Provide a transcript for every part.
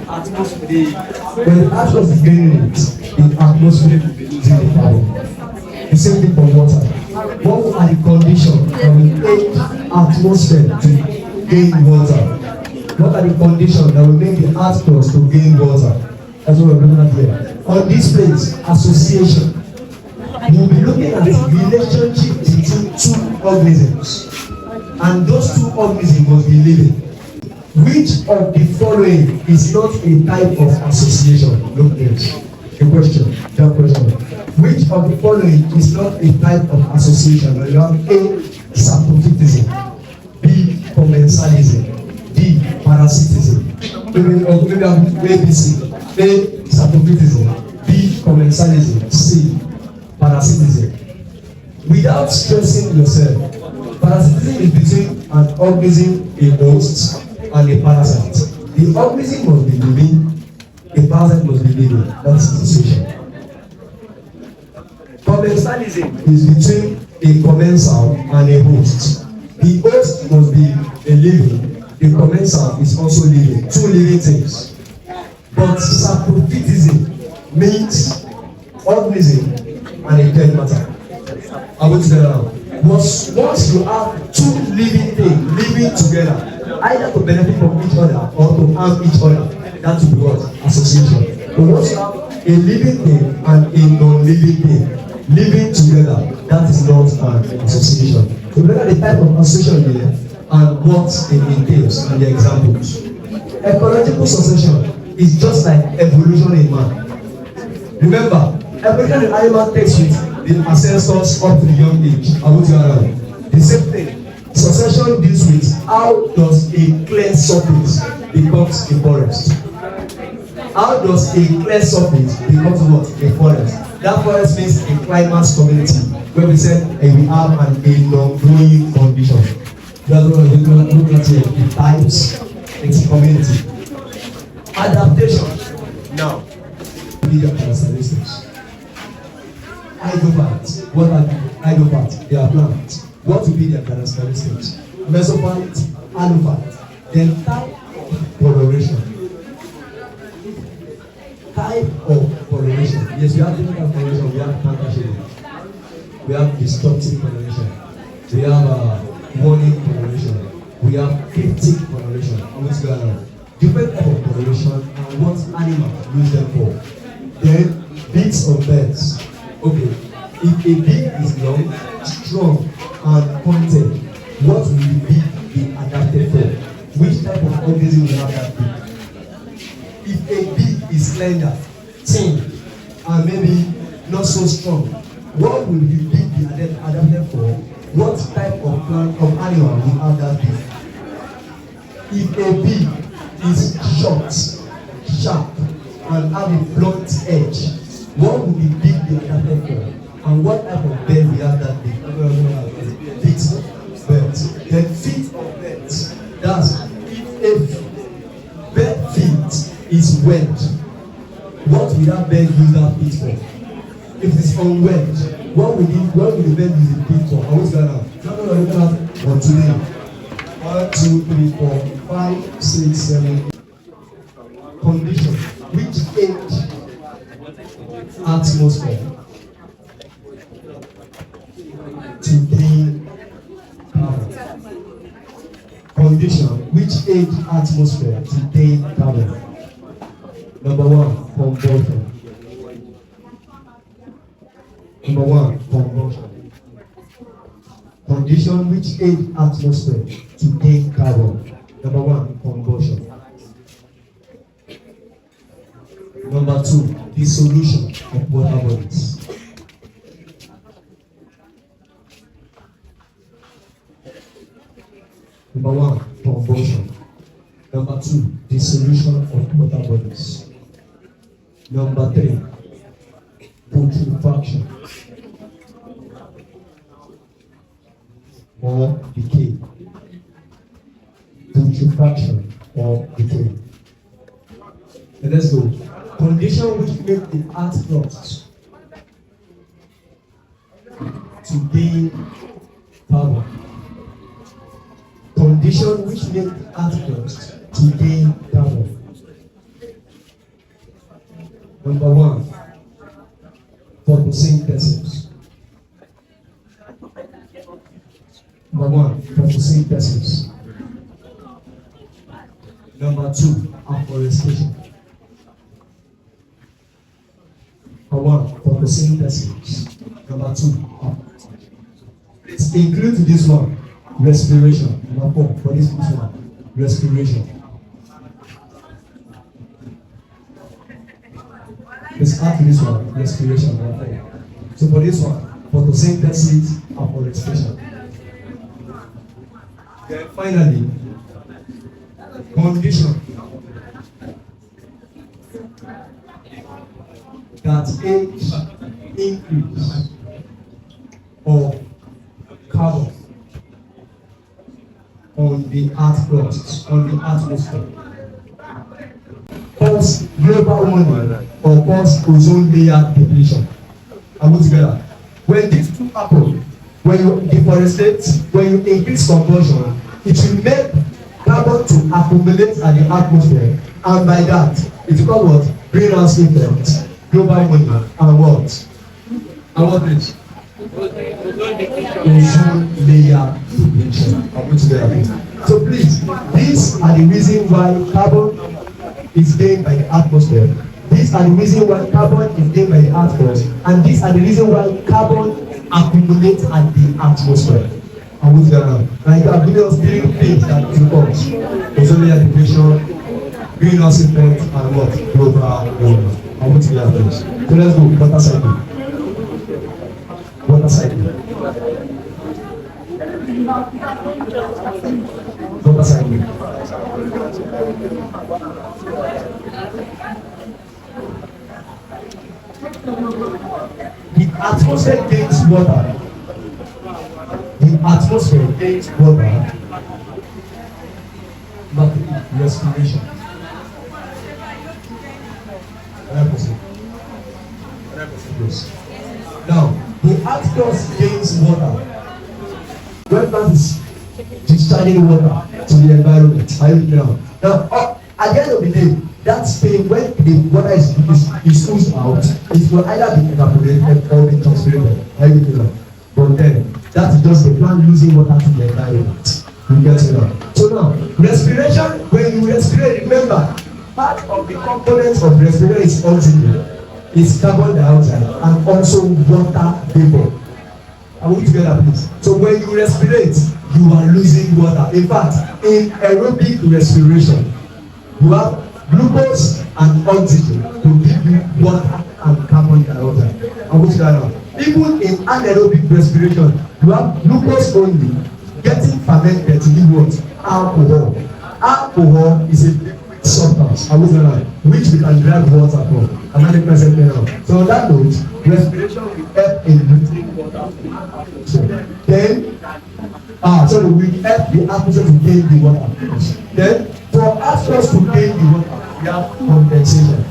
when the atmosphere is gaining it, the atmosphere is in the power. The same thing for water. What are the conditions that will aid atmosphere to gain water? What are the conditions that will make the atmosphere to gain water? That's what we're looking at here. On this place, association. We'll be looking at the relationship between two organisms. And those two organisms must be living. Which of the following is not a type of association? Look at this. A question. That question. Which of the following is not a type of association? You have A. Saprophytism, B. Commensalism, D. Parasitism. Maybe I'm ABC. A. Saprophytism, B. Commensalism, C. Parasitism. Without stressing yourself, parasitism is between an organism, a host, and a parasite. The organism must be living, a parasite must be living. That's the situation. Commensalism is between a commensal and a host. The host must be a living, the commensal is also living, two living things. But saprophytism means organism and a dead matter. I will tell you now. Once you have two living things living together, either to benefit from each other or to harm each other, that will be what? Association. But once you have a living thing and a non-living thing living together, that is not an association. So look at the type of association here and what it entails and the examples. Ecological succession is just like evolution in man. Remember, evolution in animal takes with the ancestors up to the young age. I want you around. The same thing. Succession deals with how does a clear surface becomes a forest. How does a clear surface becomes what? A forest. That forest means a climate community where we said we have a non-growing condition. That's what we're looking at here. The types, it's a community. Adaptation. Now, media characteristics. Hydrophytes. What are hydrophytes? They are plants. What will be their characteristics? Mesophyte, alophyte. Then type of coloration. Type of coloration. Yes, we have different coloration. We have counter-shading. We have destructive coloration. We have warning coloration. We have cryptic coloration. What's going on? Different type of coloration and what animals use them for. Then beaks of birds. Okay, if a beak is long, strong, and pointed, what will the beak be adapted for? Which type of organism will have that beak? If a beak is slender, thin, and maybe not so strong, what will the beak be adapted for? What type of plant or animal will have that beak? If a beak is short, sharp, and have a blunt edge, what will the beak be adapted for? And what type of bird we have that beak? Feet of birds. Then feet of birds. That's if bird feet is wet, what will that bird use that feet for? If it's unwet, what will the bird use the feet for? What's going on? Look at one today. 1, 2, 3, 4, 5, 6, 7. Condition. Which age? Atmosphere. To gain power. Condition. Which age atmosphere to gain power? Number 1, combustion. Number 1, combustion. Condition. Which age atmosphere to gain carbon? Number 1, combustion. Number 2, dissolution of water bodies. Number 1, combustion. Number 2, dissolution of water bodies. Number 3, putrefaction or decay. Putrefaction or decay. And let's go. Condition which make the earth crust to gain power. Condition which make the earth crust to gain power. Number one, photosynthesis. Number one, photosynthesis. Number two, afforestation. Number one, photosynthesis. Number two, it's include this one, respiration. Number four, for this one, respiration. Let's add to this one, respiration. Number four. So for this one, photosynthesis, afforestation. Then finally, condition that age increase of carbon on the earth crust, on the atmosphere, cause global warming or cause ozone layer depletion. Are we together? When these two happen, when you deforestate, when you increase conversion, it will make carbon to accumulate at the atmosphere, and by that, it will cause what? Greenhouse effect, global warming, and what? And what is? Ozone layer depletion. Are we together? So please, these are the reason why carbon is gained by the atmosphere. These are the reason why carbon is gained by the atmosphere, and these are the reason why carbon accumulates at the atmosphere. And with the like I believe us three things that it cause: ozone layer depletion, greenhouse effect, and what? Global warming. And with the others. So let's go. Water cycle. Water cycle. Water cycle. The atmosphere gains water. The atmosphere gains water. But respiration. Yes. Now, the earth crust gains water. When man is discharging water to the environment, are you now? Now, at the end of the day, that thing when the water is oozed out, it will either be evaporated or be transpirated. Are you know? But then that's just the plant losing water to the environment. You get it now. So now, respiration, when you respirate, remember, part of the components of respiration is oxygen, is carbon dioxide, and also water vapor. Are we together, please? So when you respirate, you are losing water. In fact, in aerobic respiration, you have glucose and oxygen to give you water and carbon dioxide. Are we together? Even in anaerobic respiration, you have glucose only getting fermented to give what? Alcohol. Alcohol is a liquid substance, which we can derive water from. Am I making myself clear now? So on that note, respiration will help in losing water. So then, sorry, we help the atmosphere to gain the water. Then, for atmosphere to gain the water, we have condensation.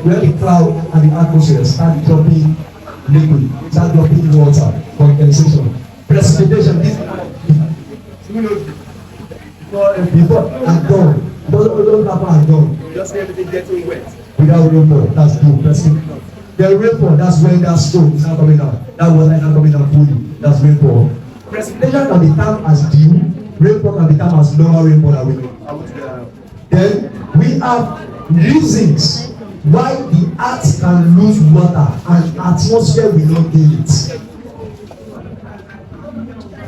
When the cloud and the atmosphere start dropping liquid, start dropping water, condensation, precipitation. This before and done. Don't happen and done. Just everything getting wet without rainfall. That's true. Precipitation. The rainfall, that's when that stone is not coming down. That water is not coming down fully. That's rainfall. Precipitation can be termed as dew. Rainfall can be termed as normal rainfall that we know. Then we have reasons why the earth can lose water and atmosphere will not gain it.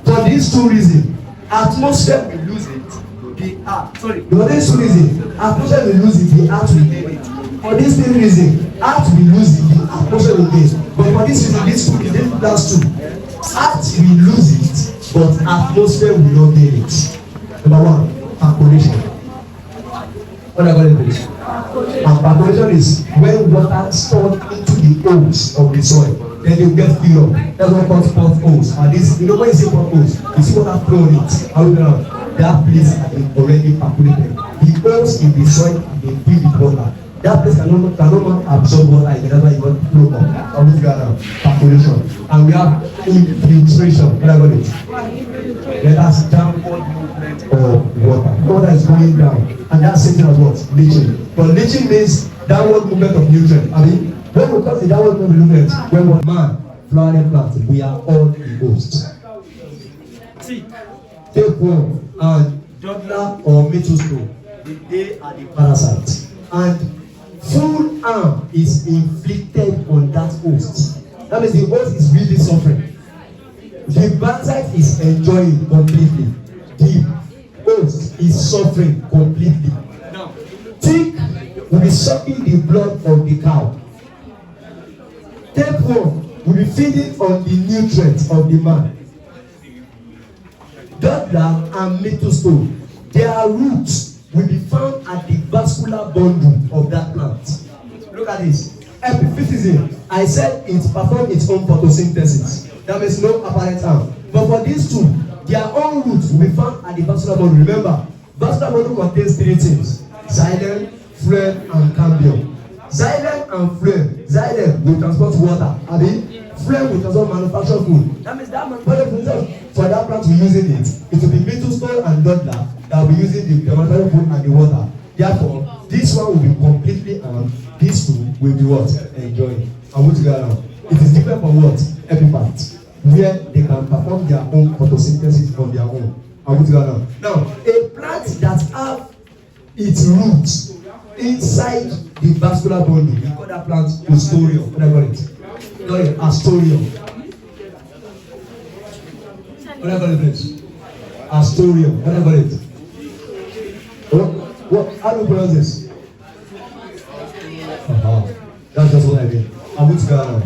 For these two reasons, atmosphere will lose it, the earth. Sorry. For these two reasons, atmosphere will lose it, the earth will gain it. For these three reasons, earth will lose it, the atmosphere will gain it. But for this reason, these two, last two, earth will lose it, but atmosphere will not gain it. Number one, percolation. What I call it is, and percolation is when water stored into the holes of the soil, then they will get filled up. That's what called potholes. And this, you know, when you say potholes, you see water flow on it. How do you know? That place has been already percolated. The holes in the soil have been filled with water. That place cannot absorb water again. That's why you want to flow up. How do you know? Percolation. And we have infiltration. What I call it? Let us jump on movement of water. Water is going down, and that's same thing as what? Leaching. But leaching means downward movement of nutrients. I mean, when we talk the downward movement of nutrients, when one man, flowering plant, we are all the hosts. Tapeworm and dodler or metalstone, they are the parasites. And full harm is inflicted on that host. That means the host is really suffering. The parasite is enjoying completely. The host is suffering completely. Tick will be sucking the blood of the cow. Tapeworm will be feeding on the nutrients of the man. Dodler and metalstone, their roots will be found at the vascular bundle of that plant. Look at this. Epiphytism, I said it performs its own photosynthesis. That means no apparent harm. But for these two, their own roots will be found at the vascular bundle. Remember, vascular bundle contains three things: xylem, phloem, and cambium. Xylem and phloem. Xylem will transport water. Phloem will transport manufactured food. That means that manufactured food, for that plant we're using it, it will be metalstone and dodler that will be using the manufactured food and the water. Therefore, this one will be completely armed. This two will be what? Enjoying. And what together now? It is different from what? Epiphytes, where they can perform their own photosynthesis on their own. And what together now? Now, a plant that have its roots inside the vascular bundle, we call that plant Astorium. What do I call it? Sorry, Astorium. What do I call it? Astorium. What do I call it? What? How do you pronounce this? That's just what I mean. I'm going to go around.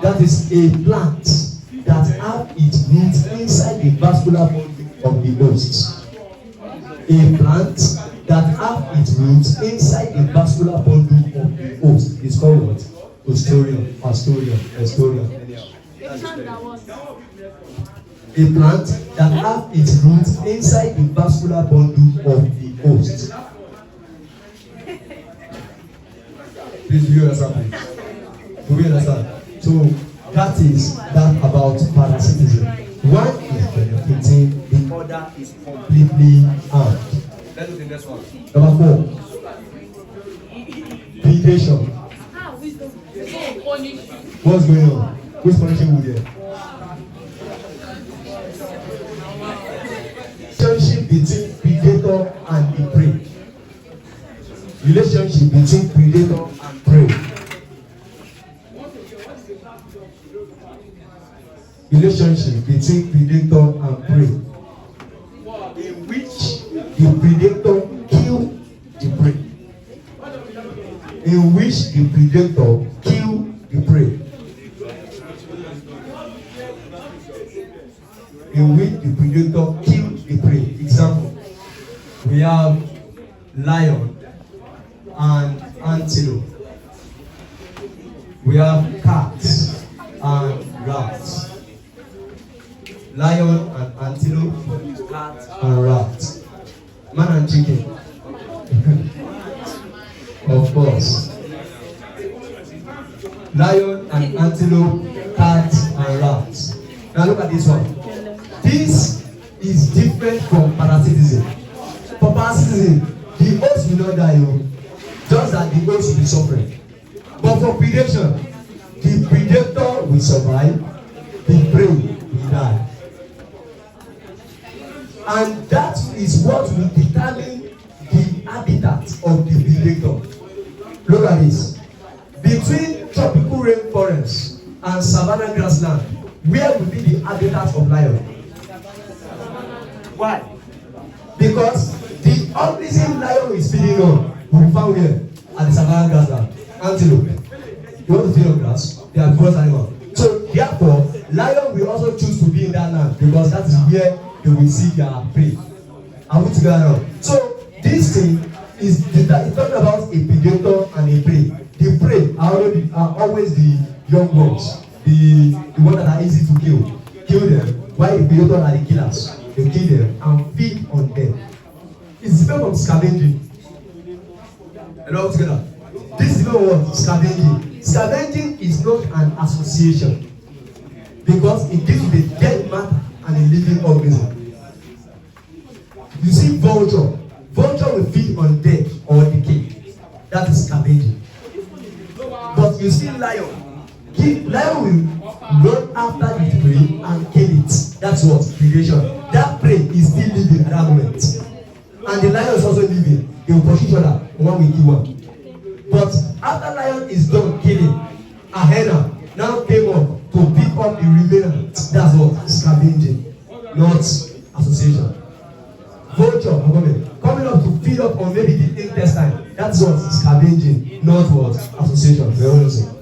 That is a plant that have its roots inside the vascular bundle of the host. A plant that have its roots inside the vascular bundle of the host is called what? Astorium. Astorium. A plant that have its roots inside the vascular bundle of the host. Please, do you understand? Do we understand? So that is that about parasitism. One is benefiting, the other is completely harmed. Let's look at the next one. Number 4. Predation. What's going on? Who's punishing who there? Relationship between predator and the prey. Relationship between predator and prey. Relationship between predator and prey, in which the predator kill the prey. In which the predator kill the prey. In which the predator kill the prey. Example: we have lion and antelope. We have cats and rats. Lion and antelope, cat and rat. Man and chicken. Of course. Lion and antelope, cat and rat. Now look at this one. This is different from parasitism. For parasitism, the host will not die, just that the host will be suffering. But for predation, the predator will survive, the prey will die. And that is what will determine the habitat of the predator. Look at this. Between tropical rainforest and savanna grassland, where will be the habitat of lion? Why? Because the organism lion is feeding on will be found here at the savanna grassland. Antelope. You want to feed on grass? They are gross animals. So therefore, lion will also choose to be in that land because that is where they will see their prey. Are we together now? So this thing is talking about a predator and a prey. The prey are always the young ones, the ones that are easy to kill them, while the predators are the killers. They kill them and feed on them. It's different from scavenging. Hello, together. This is not what scavenging. Scavenging is not an association because it deals with dead matter and a living organism. You see vulture. Vulture will feed on dead or decay. That is scavenging. But you see lion. Lion will run after the prey and kill it. That's what? Predation. That prey is still living at that moment. And the lion is also living. They will push each other. One will kill one. But after lion is done killing, a hyena now came up to pick up the remainder. That's what? Scavenging, not association. Vulture coming up to feed up on maybe the intestine. That's what? Scavenging, not what? Association.